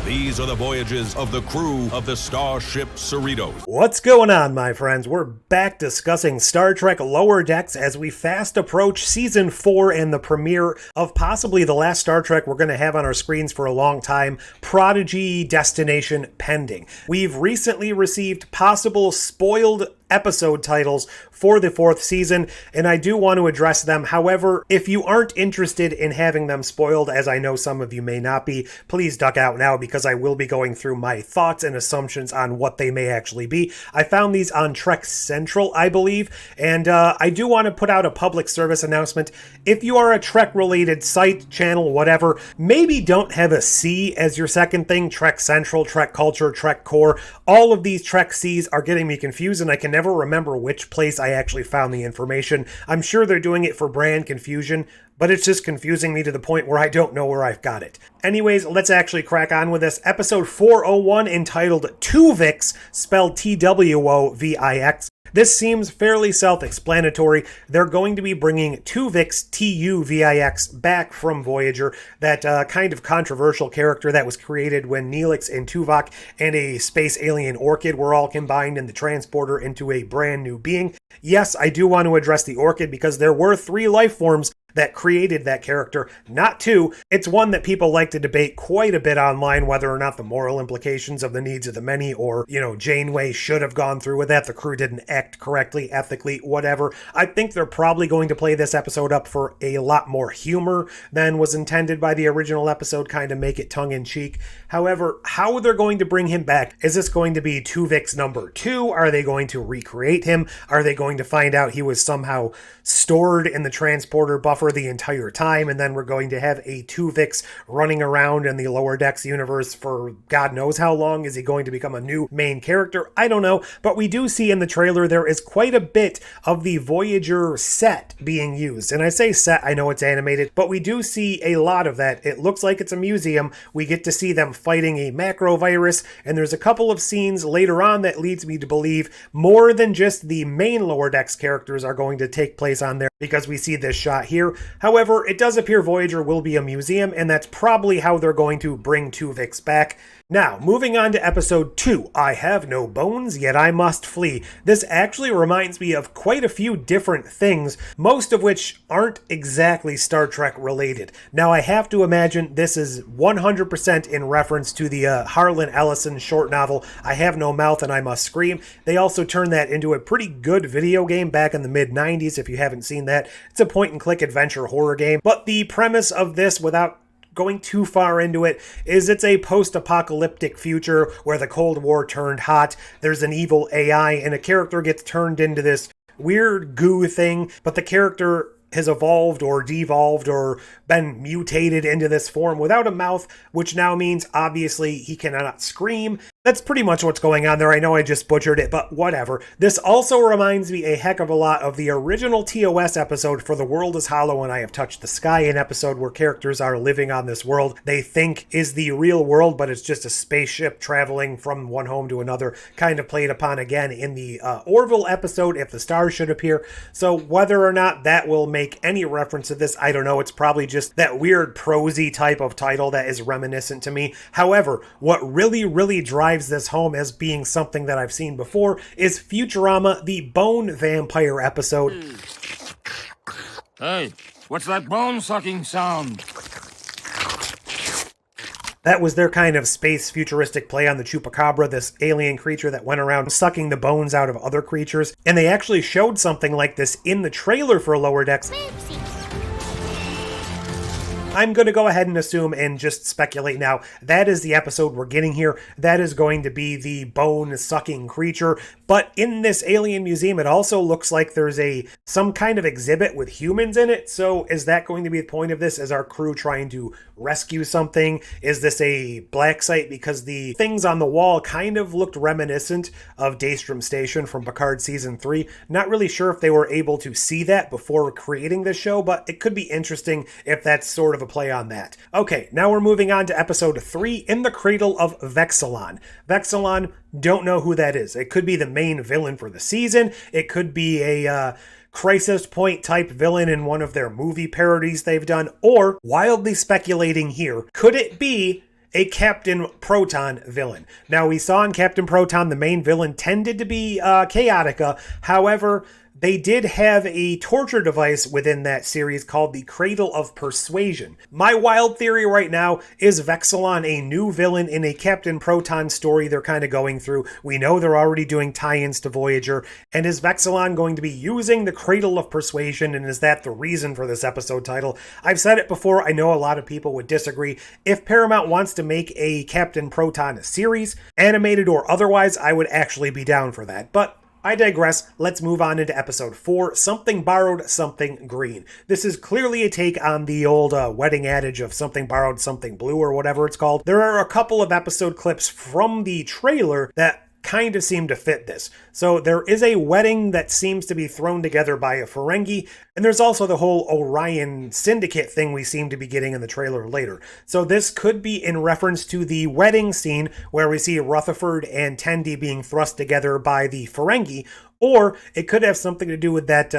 These are the voyages of the crew of the Starship Cerritos. What's going on, my friends? We're back discussing Star Trek Lower Decks as we fast approach Season 4 and the premiere of possibly the last Star Trek we're going to have on our screens for a long time, Prodigy Destination Pending. We've recently received possible spoiled episode titles for the 4th season, and I do want to address them. However, if you aren't interested in having them spoiled, as I know some of you may not be, please duck out now because I will be going through my thoughts and assumptions on what they may actually be. I found these on Trek Central, I believe, and I do want to put out a public service announcement. If you are a Trek-related site, channel, whatever, maybe don't have a C as your second thing. Trek Central, Trek Culture, Trek Core, all of these Trek Cs are getting me confused, and I can never remember which place I actually found the information. I'm sure they're doing it for brand confusion, but it's just confusing me to the point where I don't know where I've got it. Anyways, let's actually crack on with this. Episode 401, entitled Tuvix, spelled Twovix. This seems fairly self-explanatory. They're going to be bringing Tuvix, Tuvix, back from Voyager, that kind of controversial character that was created when Neelix and Tuvok and a space alien Orchid were all combined in the transporter into a brand new being. Yes, I do want to address the Orchid because there were 3 life forms that created that character, not 2. It's one that people like to debate quite a bit online, whether or not the moral implications of the needs of the many, or, Janeway should have gone through with that, the crew didn't act correctly, ethically, whatever. I think they're probably going to play this episode up for a lot more humor than was intended by the original episode, kind of make it tongue-in-cheek. However, how they're going to bring him back, is this going to be Tuvix number 2? Are they going to recreate him? Are they going to find out he was somehow stored in the transporter buffer the entire time, and then we're going to have a Tuvix running around in the Lower Decks universe for God knows how long? Is he going to become a new main character? I don't know, but we do see in the trailer there is quite a bit of the Voyager set being used. And I say set, I know it's animated, but we do see a lot of that. It looks like it's a museum. We get to see them fighting a macrovirus, and there's a couple of scenes later on that leads me to believe more than just the main Lower Decks characters are going to take place on there, because we see this shot here. However, it does appear Voyager will be a museum, and that's probably how they're going to bring Tuvix back. Now, moving on to episode 2, I have no bones, yet I must flee. This actually reminds me of quite a few different things, most of which aren't exactly Star Trek related. Now, I have to imagine this is 100% in reference to the Harlan Ellison short novel, I Have No Mouth and I Must Scream. They also turned that into a pretty good video game back in the mid-90s, if you haven't seen that. It's a point-and-click adventure horror game, but the premise of this, without going too far into it, is it's a post-apocalyptic future where the Cold War turned hot. There's an evil AI, and a character gets turned into this weird goo thing, but the character has evolved or devolved or been mutated into this form without a mouth, which now means obviously he cannot scream. That's pretty much what's going on there. I know I just butchered it, but whatever. This also reminds me a heck of a lot of the original TOS episode For the World is Hollow and I Have Touched the Sky, an episode where characters are living on this world they think is the real world, but it's just a spaceship traveling from one home to another, kind of played upon again in the Orville episode, If the Stars Should Appear. So whether or not that will make any reference to this, I don't know. It's probably just that weird prosy type of title that is reminiscent to me. However, what really drives this home as being something that I've seen before is Futurama, the Bone Vampire episode. Hey, what's that bone-sucking sound? That was their kind of space futuristic play on the Chupacabra, this alien creature that went around sucking the bones out of other creatures. And they actually showed something like this in the trailer for Lower Decks. I'm going to go ahead and assume and just speculate now, that is the episode we're getting here. That is going to be the bone-sucking creature. But in this alien museum, it also looks like there's some kind of exhibit with humans in it. So is that going to be the point of this? Is our crew trying to rescue something? Is this a black site? Because the things on the wall kind of looked reminiscent of Daystrom Station from Picard Season 3. Not really sure if they were able to see that before creating this show, but it could be interesting if that's sort of a play on that. Okay, now we're moving on to episode 3, In the Cradle of Vexilon. Vexilon, don't know who that is. It could be the main villain for the season. It could be a Crisis Point type villain in one of their movie parodies they've done. Or, wildly speculating here, could it be a Captain Proton villain. Now, we saw in Captain Proton the main villain tended to be Chaotica. However, they did have a torture device within that series called the Cradle of Persuasion. My wild theory right now is Vexilon a new villain in a Captain Proton story they're kind of going through. We know they're already doing tie-ins to Voyager. And is Vexilon going to be using the Cradle of Persuasion? And is that the reason for this episode title? I've said it before. I know a lot of people would disagree. If Paramount wants to make a Captain Proton series, animated or otherwise, I would actually be down for that. But I digress. Let's move on into episode 4, Something Borrowed, Something Green. This is clearly a take on the old wedding adage of something borrowed, something blue, or whatever it's called. There are a couple of episode clips from the trailer that kind of seem to fit this. So there is a wedding that seems to be thrown together by a Ferengi, and there's also the whole Orion syndicate thing we seem to be getting in the trailer later. So this could be in reference to the wedding scene where we see Rutherford and Tendi being thrust together by the Ferengi, or it could have something to do with that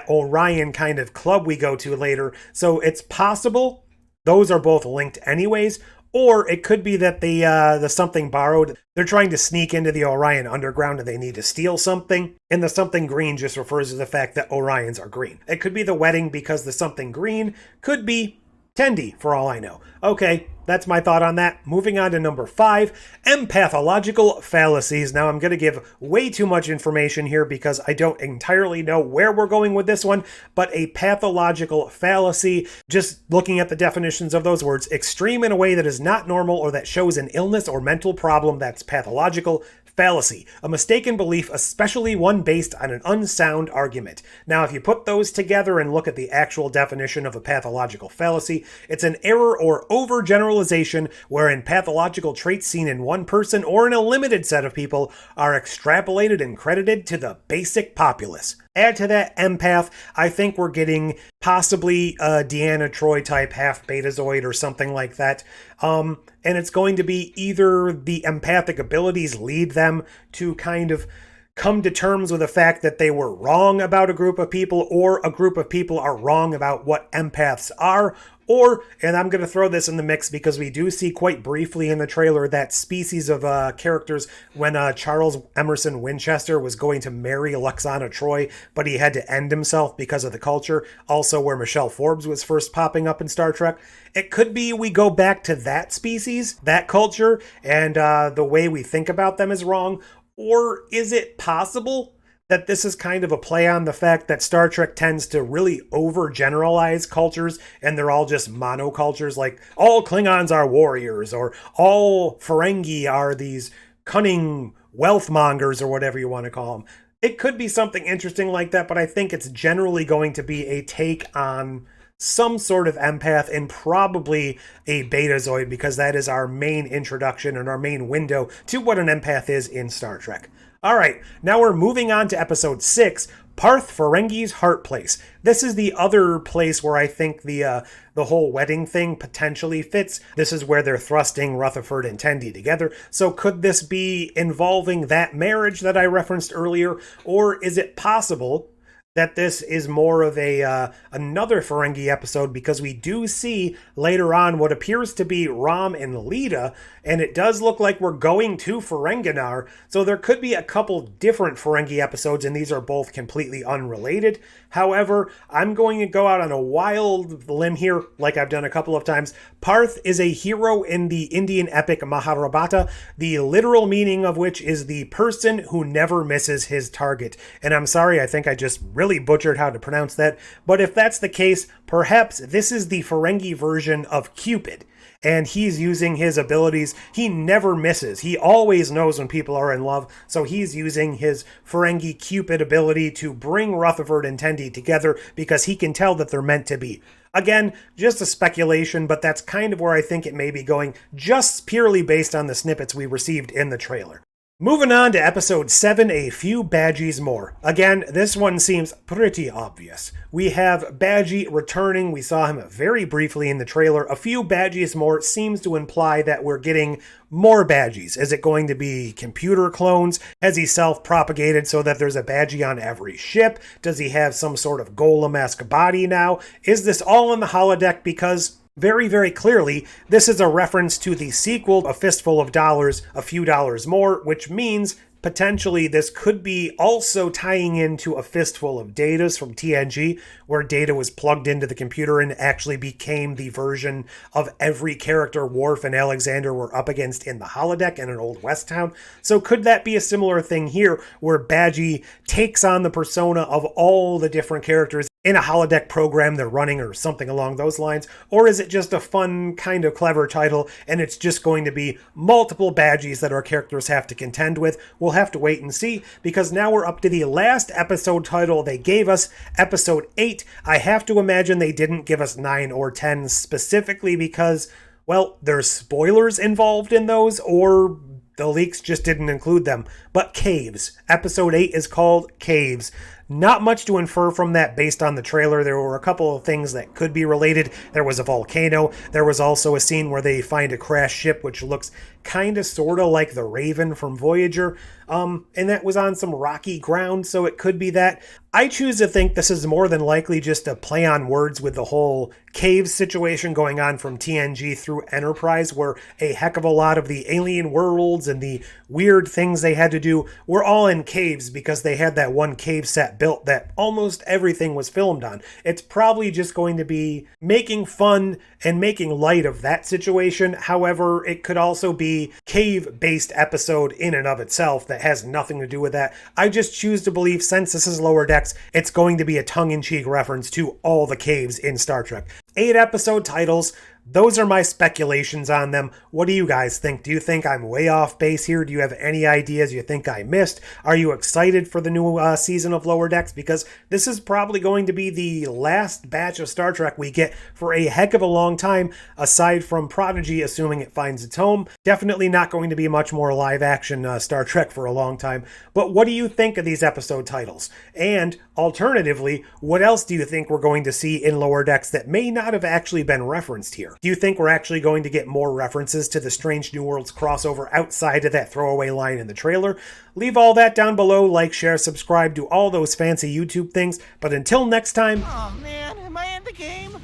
Orion kind of club we go to later. So it's possible those are both linked anyways. Or it could be that the something borrowed, they're trying to sneak into the Orion underground and they need to steal something. And the something green just refers to the fact that Orions are green. It could be the wedding because the something green could be Tendi, for all I know. Okay, that's my thought on that. Moving on to number 5, empathological fallacies. Now, I'm going to give way too much information here because I don't entirely know where we're going with this one, but a pathological fallacy, just looking at the definitions of those words, extreme in a way that is not normal or that shows an illness or mental problem that's pathological. Fallacy, a mistaken belief, especially one based on an unsound argument. Now, if you put those together and look at the actual definition of a pathological fallacy, it's an error or overgeneralization wherein pathological traits seen in one person or in a limited set of people are extrapolated and credited to the basic populace. Add to that empath, I think we're getting possibly a Deanna Troi type half betazoid or something like that. And it's going to be either the empathic abilities lead them to kind of come to terms with the fact that they were wrong about a group of people, or a group of people are wrong about what empaths are. Or, and I'm going to throw this in the mix because we do see quite briefly in the trailer that species of characters when Charles Emerson Winchester was going to marry Lwaxana Troi, but he had to end himself because of the culture. Also where Michelle Forbes was first popping up in Star Trek. It could be we go back to that species, that culture, and the way we think about them is wrong. Or is it possible that this is kind of a play on the fact that Star Trek tends to really overgeneralize cultures and they're all just monocultures, like all Klingons are warriors or all Ferengi are these cunning wealth mongers or whatever you want to call them. It could be something interesting like that, but I think it's generally going to be a take on some sort of empath and probably a betazoid because that is our main introduction and our main window to what an empath is in Star Trek. All right, now we're moving on to episode 6, Parth Ferengi's Heart Place. This is the other place where I think the whole wedding thing potentially fits. This is where they're thrusting Rutherford and Tendi together. So could this be involving that marriage that I referenced earlier? Or is it possible that this is more of another Ferengi episode, because we do see later on what appears to be Rom and Lita, and it does look like we're going to Ferenginar, so there could be a couple different Ferengi episodes, and these are both completely unrelated. However, I'm going to go out on a wild limb here, like I've done a couple of times. Parth is a hero in the Indian epic Mahabharata, the literal meaning of which is the person who never misses his target. And I'm sorry, I think I just really butchered how to pronounce that, but if that's the case, perhaps this is the Ferengi version of Cupid, and he's using his abilities. He never misses. He always knows when people are in love, so he's using his Ferengi Cupid ability to bring Rutherford and Tendi together because he can tell that they're meant to be. Again, just a speculation, but that's kind of where I think it may be going, just purely based on the snippets we received in the trailer. Moving on to episode 7, A Few Badgies More. Again, this one seems pretty obvious. We have Badgie returning. We saw him very briefly in the trailer. A few Badgies more seems to imply that we're getting more Badgies. Is it going to be computer clones? Has he self-propagated so that there's a Badgie on every ship? Does he have some sort of golem-esque body now? Is this all in the holodeck because Very, very clearly, this is a reference to the sequel, A Fistful of Dollars, A Few Dollars More, which means potentially this could be also tying into A Fistful of Datas from TNG, where Data was plugged into the computer and actually became the version of every character Worf and Alexander were up against in the holodeck in an old West town. So could that be a similar thing here, where Badgie takes on the persona of all the different characters in a holodeck program they're running or something along those lines? Or is it just a fun, kind of clever title and it's just going to be multiple badgies that our characters have to contend with? We'll have to wait and see, because now we're up to the last episode title they gave us, episode 8. I have to imagine they didn't give us 9 or 10 specifically because, well, there's spoilers involved in those, or the leaks just didn't include them. But Caves. Episode 8 is called Caves. Not much to infer from that based on the trailer. There were a couple of things that could be related. There was a volcano. There was also a scene where they find a crashed ship, which looks kind of sort of like the Raven from Voyager. And that was on some rocky ground, so it could be that. I choose to think this is more than likely just a play on words with the whole Caves situation going on from TNG through Enterprise, where a heck of a lot of the alien worlds and the weird things they had to do were all in caves because they had that one cave set built that almost everything was filmed on. It's probably just going to be making fun and making light of that situation. However, it could also be cave-based episode in and of itself that has nothing to do with that. I just choose to believe, since this is Lower Decks, it's going to be a tongue-in-cheek reference to all the caves in Star Trek. 8 episode titles. Those are my speculations on them. What do you guys think? Do you think I'm way off base here? Do you have any ideas you think I missed? Are you excited for the new season of Lower Decks? Because this is probably going to be the last batch of Star Trek we get for a heck of a long time, aside from Prodigy, assuming it finds its home. Definitely not going to be much more live action Star Trek for a long time. But what do you think of these episode titles? And alternatively, what else do you think we're going to see in Lower Decks that may not have actually been referenced here? Do you think we're actually going to get more references to the Strange New Worlds crossover outside of that throwaway line in the trailer? Leave all that down below, like, share, subscribe, do all those fancy YouTube things. But until next time... Oh man, am I in the game?